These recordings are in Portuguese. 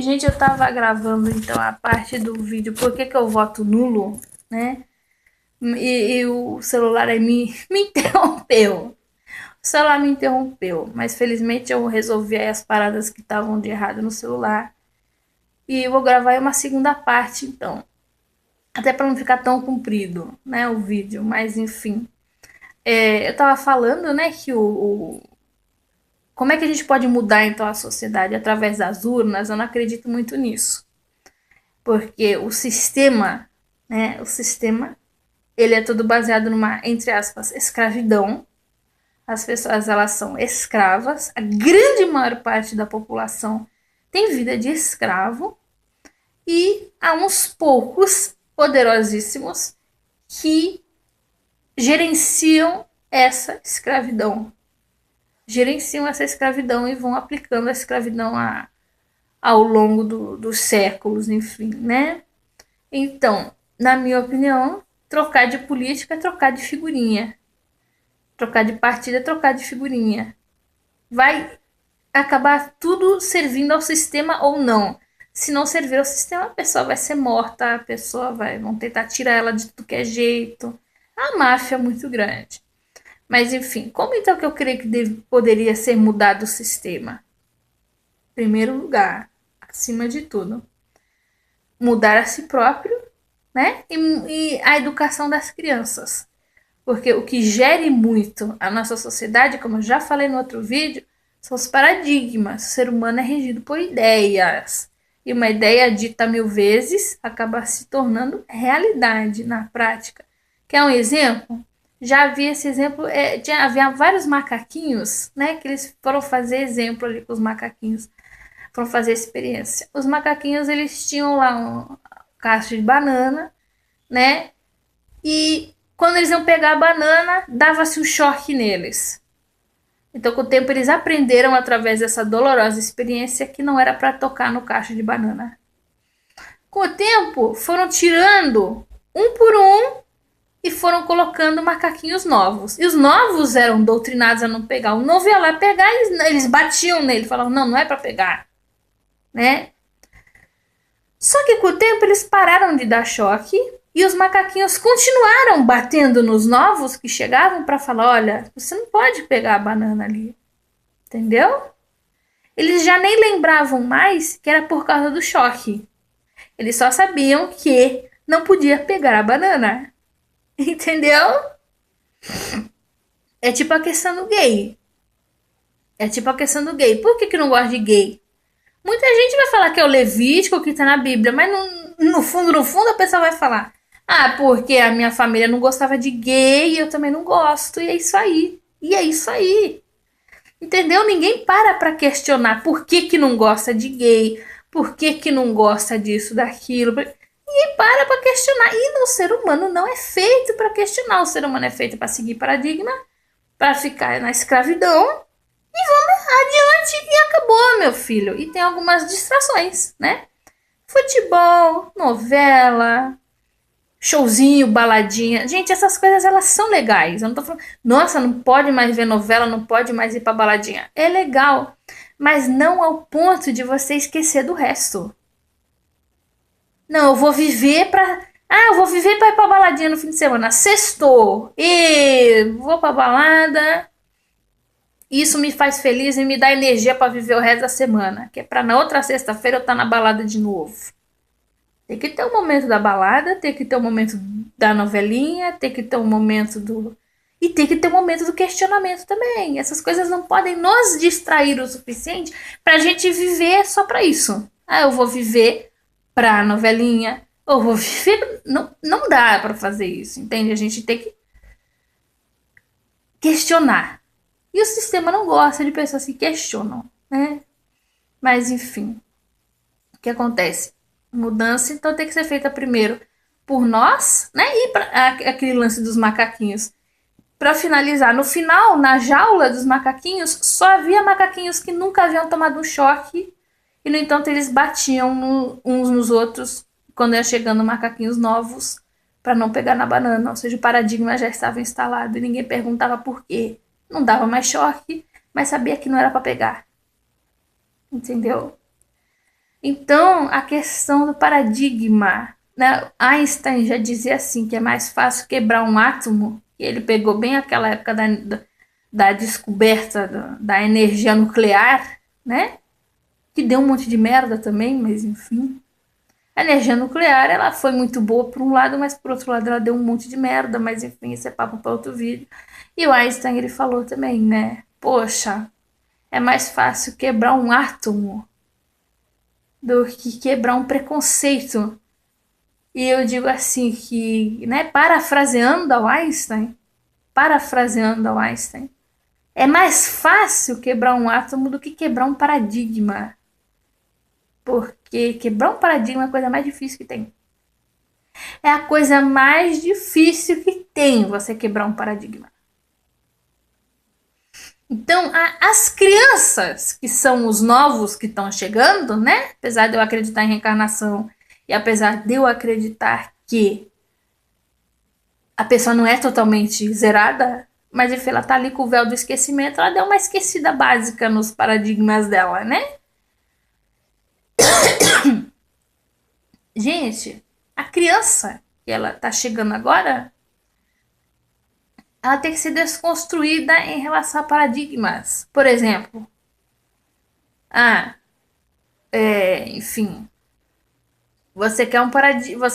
Gente, eu tava gravando então a parte do vídeo por que eu voto nulo, né? E o celular aí me interrompeu. O celular me interrompeu, mas felizmente eu resolvi aí as paradas que estavam de errado no celular. E eu vou gravar aí uma segunda parte, então. Até para não ficar tão comprido, né, o vídeo, mas enfim. Eu tava falando, né, que como é que a gente pode mudar então a sociedade através das urnas? Eu não acredito muito nisso. Porque o sistema, né, ele é todo baseado numa, entre aspas, escravidão. As pessoas elas são escravas, a grande maior parte da população tem vida de escravo e há uns poucos poderosíssimos que gerenciam essa escravidão. Gerenciam essa escravidão e vão aplicando a escravidão ao longo dos séculos, enfim, né? Então, na minha opinião, trocar de política é trocar de figurinha. Trocar de partido é trocar de figurinha. Vai acabar tudo servindo ao sistema ou não. Se não servir ao sistema, a pessoa vai ser morta, a pessoa vão tentar tirar ela de tudo que é jeito. A máfia é muito grande. Mas enfim, como então que eu creio que poderia ser mudado o sistema? Em primeiro lugar, acima de tudo, mudar a si próprio, né? E a educação das crianças. Porque o que gere muito a nossa sociedade, como eu já falei no outro vídeo, são os paradigmas. O ser humano é regido por ideias. E uma ideia dita 1000 vezes acaba se tornando realidade na prática. Quer um exemplo? Já havia esse exemplo, havia vários macaquinhos, né? Que eles foram fazer exemplo ali com os macaquinhos. Foram fazer experiência. Os macaquinhos, eles tinham lá um cacho de banana, né? E quando eles iam pegar a banana, dava-se um choque neles. Então, com o tempo, eles aprenderam através dessa dolorosa experiência que não era para tocar no cacho de banana. Com o tempo, foram tirando um por um e foram colocando macaquinhos novos. E os novos eram doutrinados a não pegar. O novo ia lá pegar e eles batiam nele, falavam: não, não é para pegar, né? Só que com o tempo eles pararam de dar choque e os macaquinhos continuaram batendo nos novos que chegavam para falar: olha, você não pode pegar a banana ali. Entendeu? Eles já nem lembravam mais que era por causa do choque. Eles só sabiam que não podia pegar a banana. Entendeu? É tipo a questão do gay. É tipo a questão do gay. Por que não gosta de gay? Muita gente vai falar que é o Levítico que está na Bíblia, mas no fundo, a pessoa vai falar: ah, porque a minha família não gostava de gay e eu também não gosto, e é isso aí. E é isso aí. Entendeu? Ninguém para questionar por que não gosta de gay, por que não gosta disso, daquilo. Ninguém para questionar. E no ser humano não é feito para questionar. O ser humano é feito para seguir paradigma, para ficar na escravidão e vamos adiante e acabou, meu filho. E tem algumas distrações, né? Futebol, novela, showzinho, baladinha. Gente, essas coisas elas são legais. Eu não tô falando, nossa, não pode mais ver novela, não pode mais ir pra baladinha. É legal, mas não ao ponto de você esquecer do resto. Não, eu vou viver pra. Ah, eu vou viver pra ir pra baladinha no fim de semana. Sextou. E vou pra balada. Isso me faz feliz e me dá energia para viver o resto da semana. Que é pra na outra sexta-feira eu estar na balada de novo. Tem que ter o momento da balada, tem que ter o momento da novelinha, tem que ter o momento do. E tem que ter o momento do questionamento também. Essas coisas não podem nos distrair o suficiente pra gente viver só pra isso. Ah, eu vou viver pra novelinha, eu vou viver. Não, não dá pra fazer isso, entende? A gente tem que questionar. E o sistema não gosta de pessoas que questionam, né? Mas enfim, o que acontece? Mudança então tem que ser feita primeiro por nós, né? E aquele lance dos macaquinhos. Para finalizar, no final, na jaula dos macaquinhos, só havia macaquinhos que nunca haviam tomado um choque e, no entanto, eles batiam uns nos outros quando ia chegando macaquinhos novos para não pegar na banana. Ou seja, o paradigma já estava instalado e ninguém perguntava por quê. Não dava mais choque, mas sabia que não era para pegar. Entendeu? Então, a questão do paradigma, né? Einstein já dizia assim, que é mais fácil quebrar um átomo, e ele pegou bem aquela época da descoberta da energia nuclear, né? Que deu um monte de merda também, mas enfim. A energia nuclear, ela foi muito boa por um lado, mas por outro lado ela deu um monte de merda, mas enfim, isso é papo para outro vídeo. E o Einstein, ele falou também, né? Poxa, é mais fácil quebrar um átomo do que quebrar um preconceito. E eu digo assim que, né, parafraseando ao Einstein, é mais fácil quebrar um átomo do que quebrar um paradigma. Porque quebrar um paradigma é a coisa mais difícil que tem. É a coisa mais difícil que tem você quebrar um paradigma. Então, as crianças, que são os novos que estão chegando, né? Apesar de eu acreditar em reencarnação e apesar de eu acreditar que a pessoa não é totalmente zerada, mas enfim, ela tá ali com o véu do esquecimento, ela deu uma esquecida básica nos paradigmas dela, né? Gente, a criança que ela tá chegando agora, ela tem que ser desconstruída em relação a paradigmas. Por exemplo, enfim, você quer um paradigma,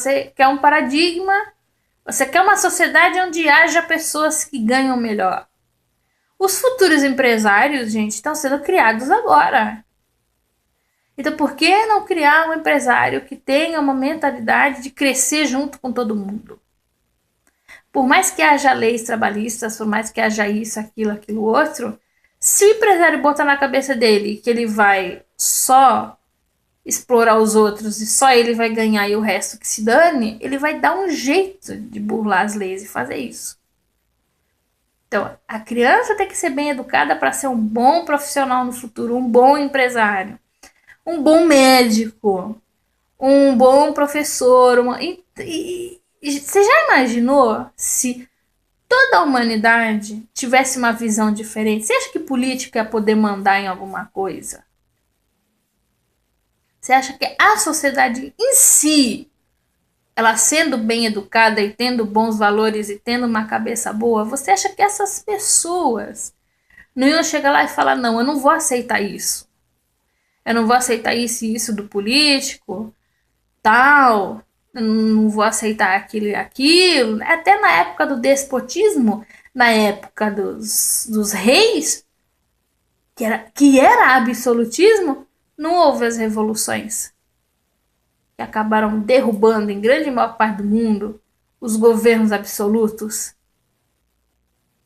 você quer uma sociedade onde haja pessoas que ganham melhor. Os futuros empresários, gente, estão sendo criados agora. Então, por que não criar um empresário que tenha uma mentalidade de crescer junto com todo mundo? Por mais que haja leis trabalhistas, por mais que haja isso, aquilo, outro, se o empresário botar na cabeça dele que ele vai só explorar os outros e só ele vai ganhar e o resto que se dane, ele vai dar um jeito de burlar as leis e fazer isso. Então, a criança tem que ser bem educada para ser um bom profissional no futuro, um bom empresário, um bom médico, um bom professor. Você já imaginou se toda a humanidade tivesse uma visão diferente? Você acha que política ia poder mandar em alguma coisa? Você acha que a sociedade em si, ela sendo bem educada e tendo bons valores e tendo uma cabeça boa, você acha que essas pessoas não iam chegar lá e falar, não, eu não vou aceitar isso. Eu não vou aceitar isso e isso do político, tal. Eu não vou aceitar aquilo e aquilo. Até na época do despotismo, na época dos reis, que era absolutismo, não houve as revoluções que acabaram derrubando em grande maior parte do mundo os governos absolutos.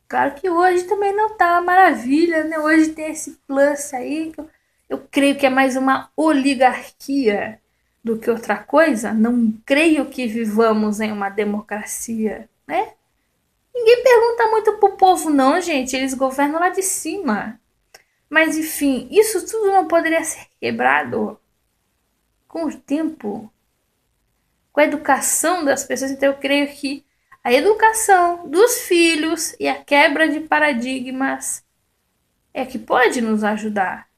Claro que hoje também não tá uma maravilha, né? Hoje tem esse plus aí que eu creio que é mais uma oligarquia do que outra coisa. Não creio que vivamos em uma democracia, né? Ninguém pergunta muito pro povo não, gente. Eles governam lá de cima. Mas enfim, isso tudo não poderia ser quebrado com o tempo, com a educação das pessoas. Então eu creio que a educação dos filhos e a quebra de paradigmas é que pode nos ajudar.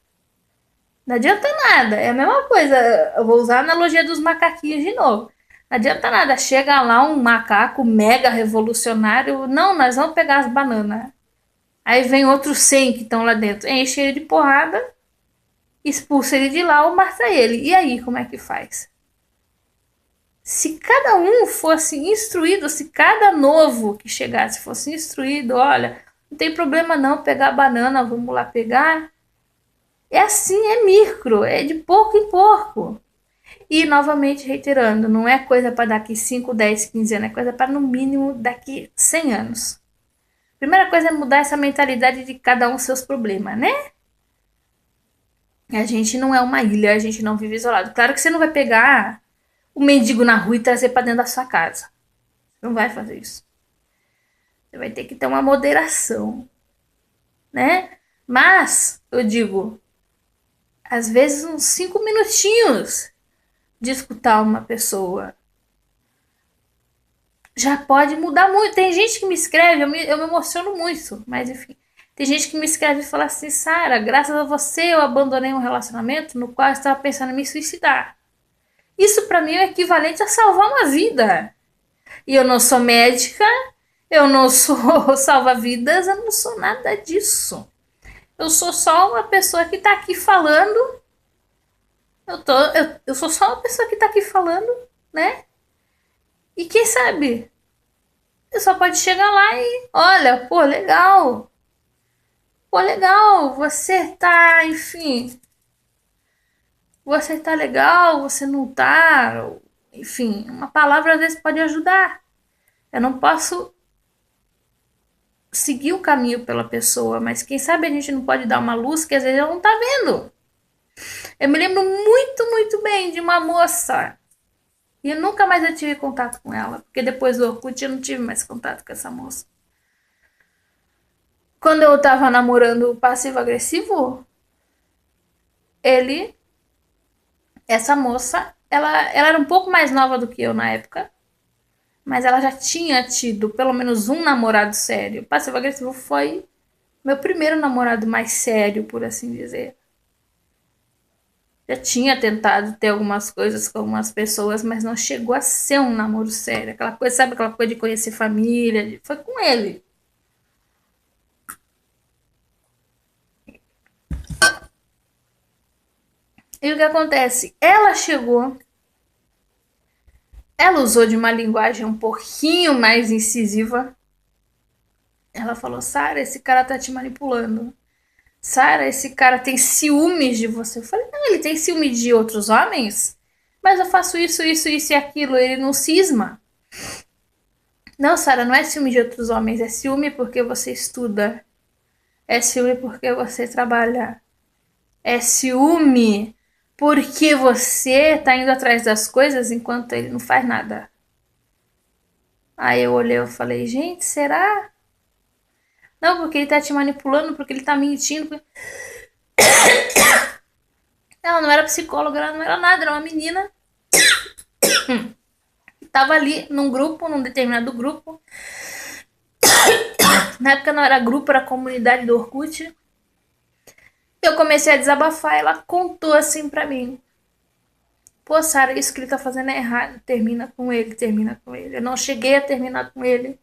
Não adianta nada, é a mesma coisa. Eu vou usar a analogia dos macaquinhos de novo. Não adianta nada, chega lá um macaco mega revolucionário. Não, nós vamos pegar as bananas. Aí vem outros 100 que estão lá dentro, enche ele de porrada, expulsa ele de lá ou mata ele. E aí, como é que faz? Se cada um fosse instruído, se cada novo que chegasse fosse instruído, olha, não tem problema não pegar banana, vamos lá pegar. É assim, é micro, é de porco em porco. E novamente reiterando, não é coisa para daqui 5, 10, 15 anos, é coisa para no mínimo daqui 100 anos. Primeira coisa é mudar essa mentalidade de cada um seus problemas, né? A gente não é uma ilha, a gente não vive isolado. Claro que você não vai pegar o mendigo na rua e trazer para dentro da sua casa. Você não vai fazer isso. Você vai ter que ter uma moderação, né? Mas, eu digo, às vezes uns 5 minutinhos de escutar uma pessoa já pode mudar muito. Tem gente que me escreve, eu me emociono muito, mas enfim. Tem gente que me escreve e fala assim, Sara, graças a você eu abandonei um relacionamento no qual eu estava pensando em me suicidar. Isso pra mim é o equivalente a salvar uma vida. E eu não sou médica, eu não sou salva-vidas, eu não sou nada disso. Eu sou só uma pessoa que tá aqui falando. Eu sou só uma pessoa que tá aqui falando, né? E quem sabe? Você só pode chegar lá e, olha, pô, legal. Pô, legal, você tá, enfim, você tá legal, você não tá, enfim, uma palavra às vezes pode ajudar. Eu não posso seguir o caminho pela pessoa, mas quem sabe a gente não pode dar uma luz que às vezes ela não tá vendo. Eu me lembro muito, muito bem de uma moça e eu nunca mais eu tive contato com ela, porque depois do Orkut eu não tive mais contato com essa moça. Quando eu tava namorando o passivo-agressivo, ele, essa moça, ela era um pouco mais nova do que eu na época, mas ela já tinha tido pelo menos um namorado sério. O passivo-agressivo foi meu primeiro namorado mais sério, por assim dizer. Já tinha tentado ter algumas coisas com algumas pessoas, mas não chegou a ser um namoro sério. Aquela coisa, sabe aquela coisa de conhecer família? Foi com ele. E o que acontece? Ela chegou, ela usou de uma linguagem um pouquinho mais incisiva. Ela falou: Sara, esse cara tá te manipulando. Sara, esse cara tem ciúmes de você. Eu falei: não, ele tem ciúme de outros homens? Mas eu faço isso, isso, isso e aquilo. Ele não cisma. Não, Sara, não é ciúme de outros homens. É ciúme porque você estuda. É ciúme porque você trabalha. É ciúme porque você tá indo atrás das coisas enquanto ele não faz nada. Aí eu olhei e falei: gente, será? Não, porque ele tá te manipulando, porque ele tá mentindo. Ela não era psicóloga, ela não era nada, era uma menina que tava ali num grupo, num determinado grupo. Na época não era grupo, era comunidade do Orkut. Eu comecei a desabafar, ela contou assim pra mim: pô, Sara, isso que ele tá fazendo é errado. Termina com ele, termina com ele. Eu não cheguei a terminar com ele,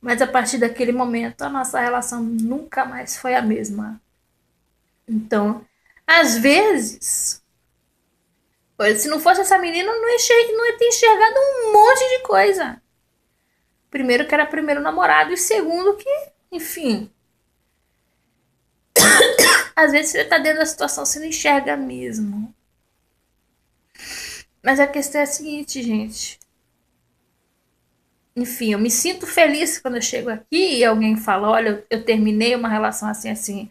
mas a partir daquele momento a nossa relação nunca mais foi a mesma. Então, às vezes, se não fosse essa menina, eu não ia ter enxergado um monte de coisa. Primeiro que era primeiro namorado e segundo que, enfim, às vezes você tá dentro da situação, você não enxerga mesmo. Mas a questão é a seguinte, gente. Enfim, eu me sinto feliz quando eu chego aqui e alguém fala: olha, eu terminei uma relação assim, assim.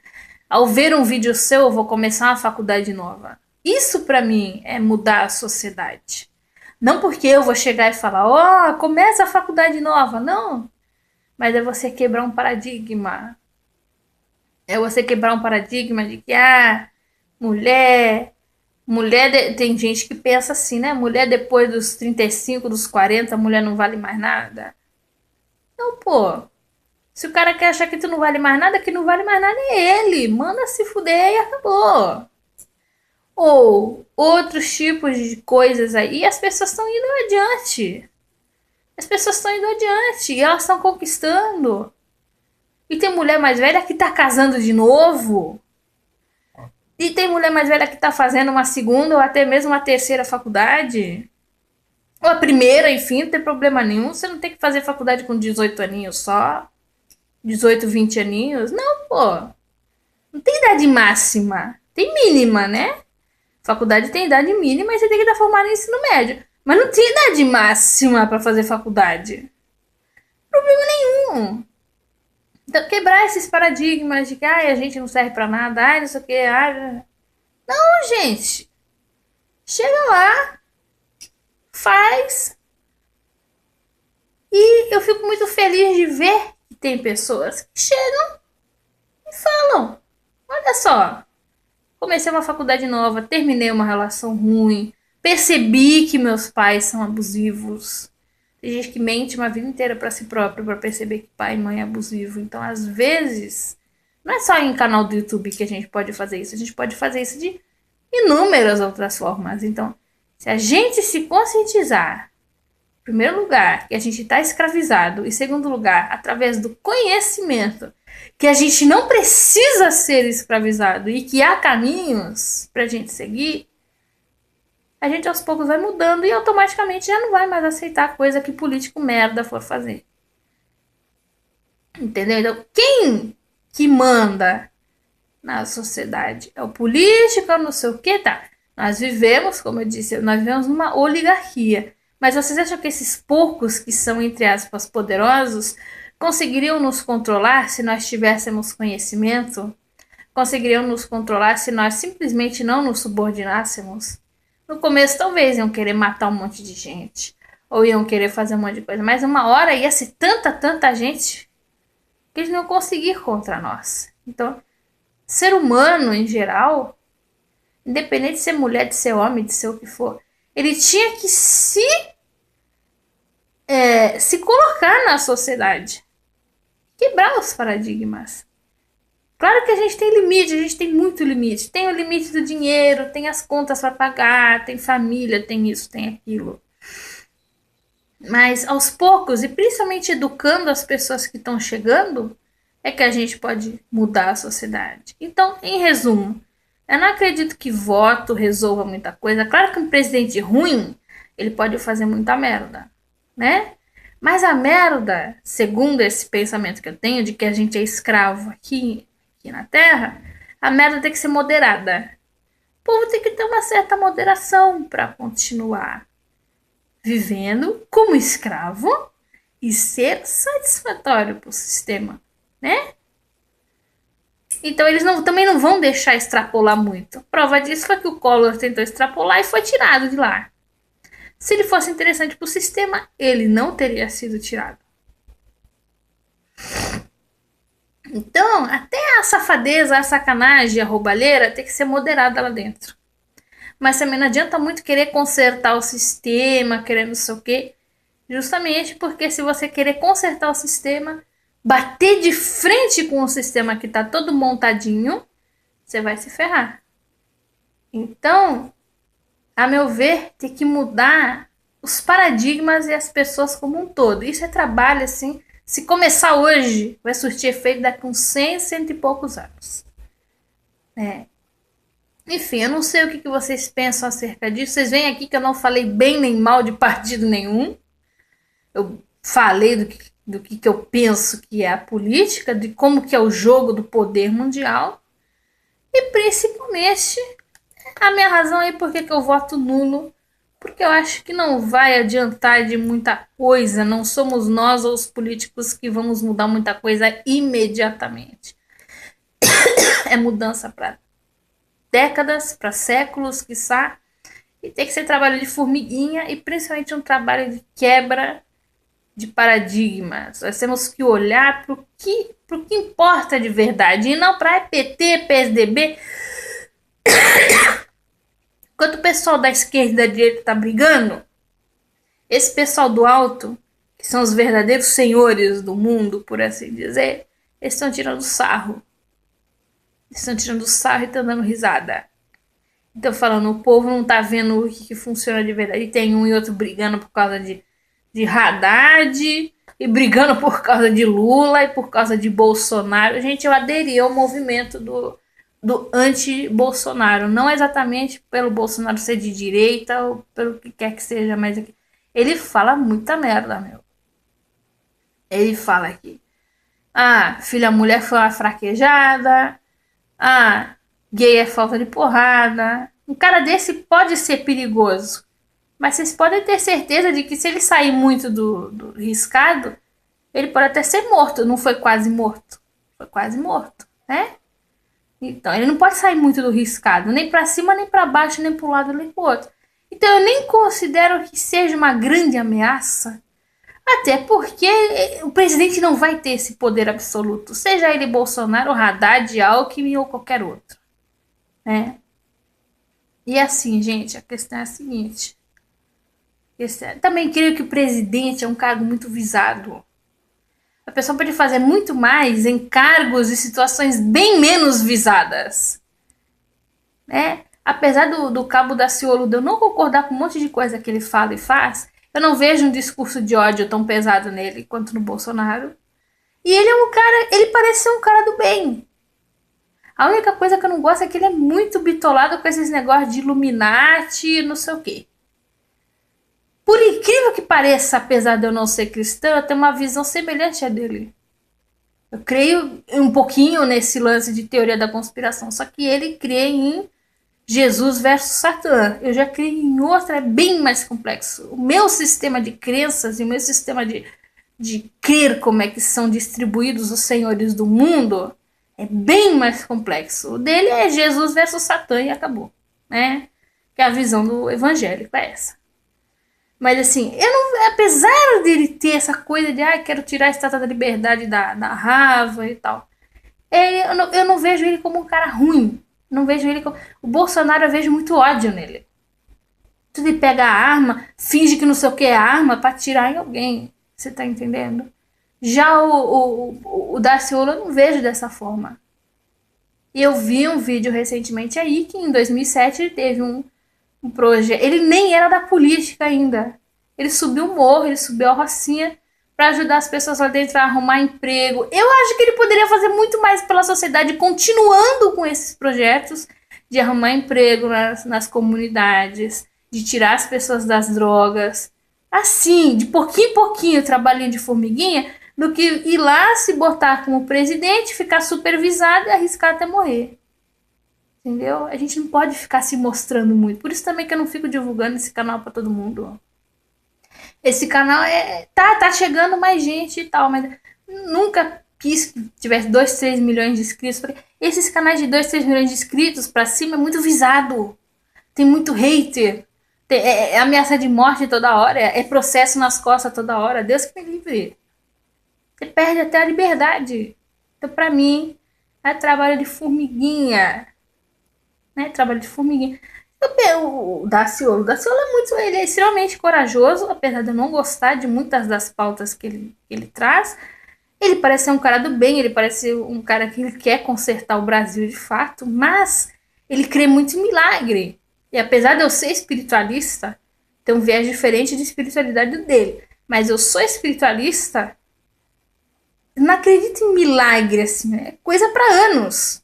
Ao ver um vídeo seu, eu vou começar uma faculdade nova. Isso pra mim é mudar a sociedade. Não porque eu vou chegar e falar: ó, começa a faculdade nova. Não. Mas é você quebrar um paradigma. É você quebrar um paradigma de que, mulher. Tem gente que pensa assim, né? Mulher depois dos 35, dos 40, mulher não vale mais nada. Então, pô, se o cara quer achar que tu não vale mais nada, que não vale mais nada é ele. Manda se fuder e acabou. Ou outros tipos de coisas aí, as pessoas estão indo adiante. As pessoas estão indo adiante e elas estão conquistando. E tem mulher mais velha que tá casando de novo. E tem mulher mais velha que tá fazendo uma segunda ou até mesmo uma terceira faculdade. Ou a primeira, enfim, não tem problema nenhum. Você não tem que fazer faculdade com 18 aninhos só. 18, 20 aninhos. Não, pô. Não tem idade máxima. Tem mínima, né? Faculdade tem idade mínima e você tem que estar formado em ensino médio. Mas não tem idade máxima para fazer faculdade. Problema nenhum. Então, quebrar esses paradigmas de que a gente não serve pra nada, não sei o que. Não, gente. Chega lá, faz. E eu fico muito feliz de ver que tem pessoas que chegam e falam: olha só, comecei uma faculdade nova, terminei uma relação ruim, percebi que meus pais são abusivos. Tem gente que mente uma vida inteira pra si próprio pra perceber que pai e mãe é abusivo. Então, às vezes, Não é só em canal do YouTube que a gente pode fazer isso. A gente pode fazer isso de inúmeras outras formas. Então, se a gente se conscientizar, em primeiro lugar, que a gente está escravizado, e segundo lugar, através do conhecimento, que a gente não precisa ser escravizado e que há caminhos para a gente seguir, a gente aos poucos vai mudando e automaticamente já não vai mais aceitar coisa que político merda for fazer. Entendeu? Então, quem que manda na sociedade? É o político, não sei o que, tá? Nós vivemos, como eu disse, nós vivemos numa oligarquia. Mas vocês acham que esses poucos que são, entre aspas, poderosos, conseguiriam nos controlar se nós tivéssemos conhecimento? Conseguiriam nos controlar se nós simplesmente não nos subordinássemos? No começo, talvez iam querer matar um monte de gente. Ou iam querer fazer um monte de coisa. Mas uma hora ia ser tanta gente que eles não iam conseguir contra nós. Então, ser humano em geral, independente de ser mulher, de ser homem, de ser o que for, ele tinha que se colocar na sociedade. Quebrar os paradigmas. Claro que a gente tem limite, a gente tem muito limite. Tem o limite do dinheiro, tem as contas para pagar, tem família, tem isso, tem aquilo. Mas aos poucos, e principalmente educando as pessoas que estão chegando, é que a gente pode mudar a sociedade. Então, em resumo, eu não acredito que voto resolva muita coisa. Claro que um presidente ruim, ele pode fazer muita merda, né? Mas a merda, segundo esse pensamento que eu tenho, de que a gente é escravo aqui na Terra, a merda tem que ser moderada. O povo tem que ter uma certa moderação para continuar vivendo como escravo e ser satisfatório para o sistema, né? Então eles também não vão deixar extrapolar muito. Prova disso foi que o Collor tentou extrapolar e foi tirado de lá. Se ele fosse interessante para o sistema, ele não teria sido tirado. Então, até a safadeza, a sacanagem, a roubalheira tem que ser moderada lá dentro. Mas também não adianta muito querer consertar o sistema, querer não sei o quê. Justamente porque se você querer consertar o sistema, bater de frente com o sistema que está todo montadinho, você vai se ferrar. Então, a meu ver, tem que mudar os paradigmas e as pessoas como um todo. Isso é trabalho, assim. Se começar hoje, vai surtir efeito daqui uns 100, cento e poucos anos. Enfim, eu não sei o que vocês pensam acerca disso. Vocês veem aqui que eu não falei bem nem mal de partido nenhum. Eu falei do que eu penso que é a política, de como que é o jogo do poder mundial. E principalmente a minha razão aí por que eu voto nulo. Porque eu acho que não vai adiantar de muita coisa. Não somos nós ou os políticos que vamos mudar muita coisa imediatamente. É mudança para décadas, para séculos, quiçá. E tem que ser trabalho de formiguinha e principalmente um trabalho de quebra de paradigmas. Nós temos que olhar para o que importa de verdade e não para PT, PSDB. Enquanto o pessoal da esquerda e da direita está brigando, esse pessoal do alto, que são os verdadeiros senhores do mundo, por assim dizer, eles estão tirando sarro. Eles estão tirando sarro e estão dando risada. Então, falando, o povo não tá vendo o que funciona de verdade. E tem um e outro brigando por causa de Haddad, e brigando por causa de Lula e por causa de Bolsonaro. Gente, eu aderi ao movimento do anti-Bolsonaro. Não exatamente pelo Bolsonaro ser de direita ou pelo que quer que seja, mas ele fala muita merda, meu. Ele fala aqui. Filha mulher foi uma fraquejada. Gay é falta de porrada. Um cara desse pode ser perigoso. Mas vocês podem ter certeza de que se ele sair muito do riscado, ele pode até ser morto. Não foi quase morto. Foi quase morto, né? Então, ele não pode sair muito do riscado. Nem pra cima, nem pra baixo, nem pro lado, nem pro outro. Então, eu nem considero que seja uma grande ameaça. Até porque o presidente não vai ter esse poder absoluto. Seja ele Bolsonaro, Haddad, Alckmin ou qualquer outro. Né? E assim, gente, a questão é a seguinte. Também creio que o presidente é um cargo muito visado. A pessoa pode fazer muito mais em cargos e situações bem menos visadas, né? Apesar do Cabo Daciolo de eu não concordar com um monte de coisa que ele fala e faz, eu não vejo um discurso de ódio tão pesado nele quanto no Bolsonaro. E ele é um cara, ele parece ser um cara do bem. A única coisa que eu não gosto é que ele é muito bitolado com esses negócios de Illuminati, não sei o quê. Por incrível que pareça, apesar de eu não ser cristã, eu tenho uma visão semelhante à dele. Eu creio um pouquinho nesse lance de teoria da conspiração, só que ele crê em Jesus versus Satã. Eu já creio em outra, é bem mais complexo. O meu sistema de crenças e o meu sistema de crer como é que são distribuídos os senhores do mundo é bem mais complexo. O dele é Jesus versus Satã e acabou, né? Que a visão do evangélico é essa. Mas assim, eu não, apesar dele ter essa coisa de quero tirar a estátua da liberdade da Rava e tal, eu não vejo ele como um cara ruim. Não vejo ele como... O Bolsonaro eu vejo muito ódio nele. Ele pega a arma, finge que não sei o que é arma pra atirar em alguém. Você tá entendendo? Já o Daciolo eu não vejo dessa forma. E eu vi um vídeo recentemente aí que em 2007 ele teve um projeto. Ele nem era da política ainda. Ele subiu o morro, ele subiu a rocinha para ajudar as pessoas lá dentro a arrumar emprego. Eu acho que ele poderia fazer muito mais pela sociedade, continuando com esses projetos de arrumar emprego nas comunidades, de tirar as pessoas das drogas. Assim, de pouquinho em pouquinho, trabalhinho de formiguinha, do que ir lá se botar como presidente, ficar supervisado e arriscar até morrer. Entendeu? A gente não pode ficar se mostrando muito. Por isso também que eu não fico divulgando esse canal para todo mundo. Esse canal tá chegando mais gente e tal, mas nunca quis que tivesse 2, 3 milhões de inscritos. Esses canais de 2, 3 milhões de inscritos pra cima é muito visado. Tem muito hater. É ameaça de morte toda hora. É processo nas costas toda hora. Deus que me livre. Você perde até a liberdade. Então, pra mim, é trabalho de formiguinha. Né? Trabalho de formiguinha. O Daciolo é muito, ele é extremamente corajoso, apesar de eu não gostar de muitas das pautas que ele traz. Ele parece ser um cara do bem, ele parece ser um cara que ele quer consertar o Brasil de fato, mas ele crê muito em milagre. E apesar de eu ser espiritualista, tem um viés diferente de espiritualidade dele, mas eu sou espiritualista, não acredito em milagre, assim, é coisa para anos.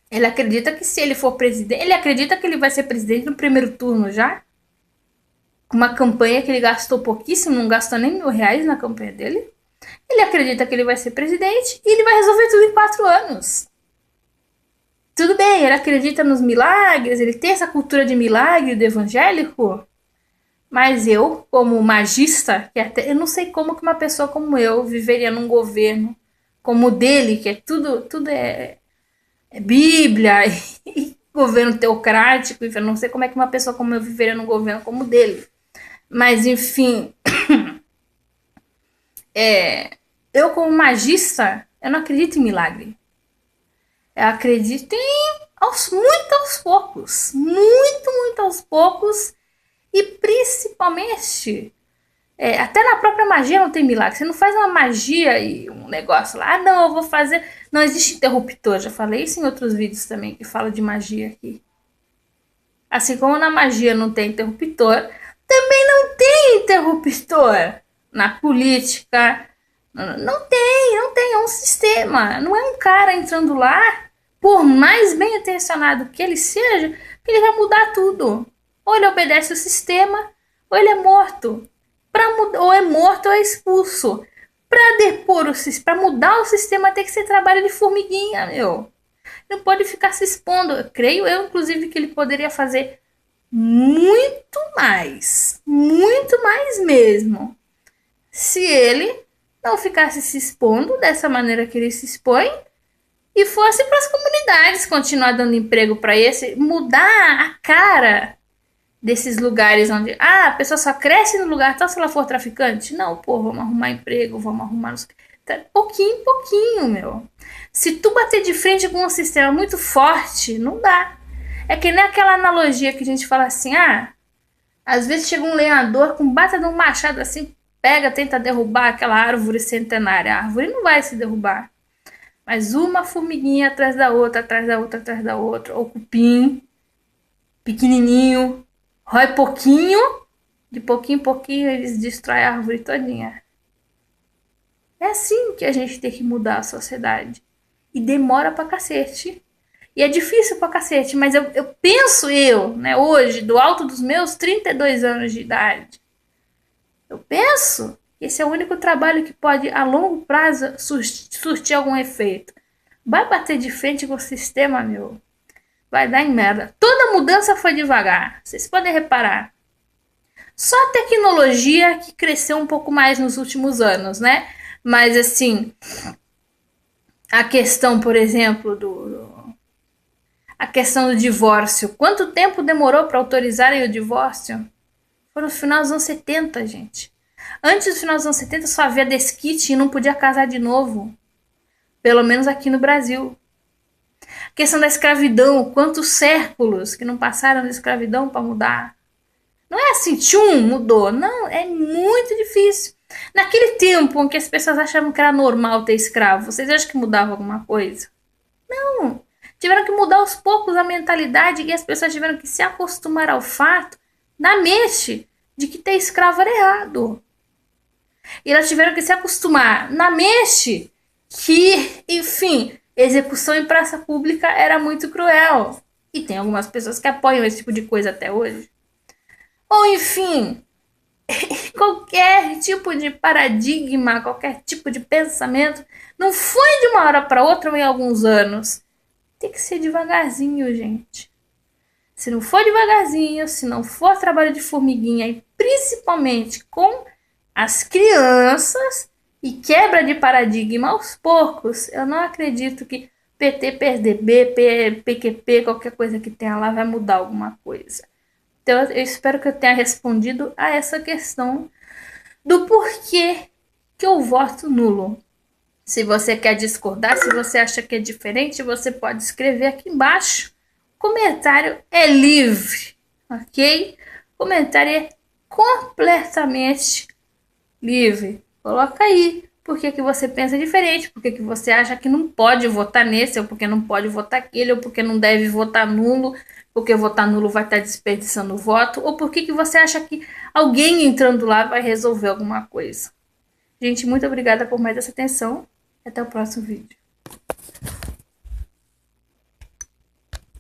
Ele acredita que se ele for presidente... Ele acredita que ele vai ser presidente no primeiro turno já. Com uma campanha que ele gastou pouquíssimo, não gastou nem R$1.000 na campanha dele. Ele acredita que ele vai ser presidente e ele vai resolver tudo em 4 anos. Tudo bem, ele acredita nos milagres, ele tem essa cultura de milagre do evangélico. Mas eu, como magista, que até eu não sei como que uma pessoa como eu viveria num governo como o dele, que é tudo é Bíblia e governo teocrático, eu não sei como é que uma pessoa como eu viveria num governo como o dele. Mas, enfim, eu como magista, eu não acredito em milagre. Eu acredito muito aos poucos. Muito aos poucos. E principalmente, até na própria magia não tem milagre. Você não faz uma magia e um negócio lá, não, eu vou fazer... Não existe interruptor, já falei isso em outros vídeos também, que fala de magia aqui. Assim como na magia não tem interruptor, também não tem interruptor na política. Não tem, é um sistema. Não é um cara entrando lá, por mais bem intencionado que ele seja, que ele vai mudar tudo. Ou ele obedece o sistema, ou ele é morto. Ou é morto ou é expulso. Para mudar o sistema tem que ser trabalho de formiguinha, meu. Não pode ficar se expondo. Eu creio inclusive, que ele poderia fazer muito mais mesmo, se ele não ficasse se expondo dessa maneira que ele se expõe e fosse para as comunidades continuar dando emprego para mudar a cara desses lugares onde a pessoa só cresce no lugar tal se ela for traficante. Não, pô, vamos arrumar emprego, vamos arrumar... Pouquinho em pouquinho, meu. Se tu bater de frente com um sistema muito forte, não dá. É que nem aquela analogia que a gente fala assim, às vezes chega um lenhador com bata de um machado assim, pega, tenta derrubar aquela árvore centenária. A árvore não vai se derrubar. Mas uma formiguinha atrás da outra, atrás da outra, atrás da outra. O cupim, pequenininho, rói pouquinho. De pouquinho em pouquinho eles destroem a árvore todinha. É assim que a gente tem que mudar a sociedade. E demora pra cacete. E é difícil pra cacete, mas eu penso né, hoje, do alto dos meus 32 anos de idade, eu penso que esse é o único trabalho que pode, a longo prazo, surtir algum efeito. Vai bater de frente com o sistema, meu. Vai dar em merda. Toda mudança foi devagar. Vocês podem reparar. Só a tecnologia que cresceu um pouco mais nos últimos anos, né? Mas, assim, a questão, por exemplo, a questão do divórcio. Quanto tempo demorou para autorizarem o divórcio? Foi no final dos anos 70, gente. Antes do final dos anos 70 só havia desquite e não podia casar de novo. Pelo menos aqui no Brasil. A questão da escravidão. Quantos séculos que não passaram da escravidão para mudar? Não é assim, tchum, mudou. Não, é muito difícil. Naquele tempo em que as pessoas achavam que era normal ter escravo, vocês acham que mudava alguma coisa? Não. Tiveram que mudar aos poucos a mentalidade e as pessoas tiveram que se acostumar ao fato, na mente, de que ter escravo era errado. E elas tiveram que se acostumar na mente que, enfim, execução em praça pública era muito cruel. E tem algumas pessoas que apoiam esse tipo de coisa até hoje. Ou, enfim, qualquer tipo de paradigma, qualquer tipo de pensamento, não foi de uma hora para outra ou em alguns anos. Tem que ser devagarzinho, gente. Se não for devagarzinho, se não for trabalho de formiguinha, e principalmente com as crianças e quebra de paradigma aos poucos, eu não acredito que PT, PSDB, PQP, qualquer coisa que tenha lá vai mudar alguma coisa. Então eu espero que eu tenha respondido a essa questão do porquê que eu voto nulo. Se você quer discordar, se você acha que é diferente, você pode escrever aqui embaixo. O comentário é livre, ok? O comentário é completamente livre. Coloca aí por que você pensa diferente, por que você acha que não pode votar nesse, ou porque não pode votar aquele, ou porque não deve votar nulo, porque votar nulo vai estar desperdiçando o voto, ou por que você acha que alguém entrando lá vai resolver alguma coisa. Gente, muito obrigada por mais essa atenção. Até o próximo vídeo.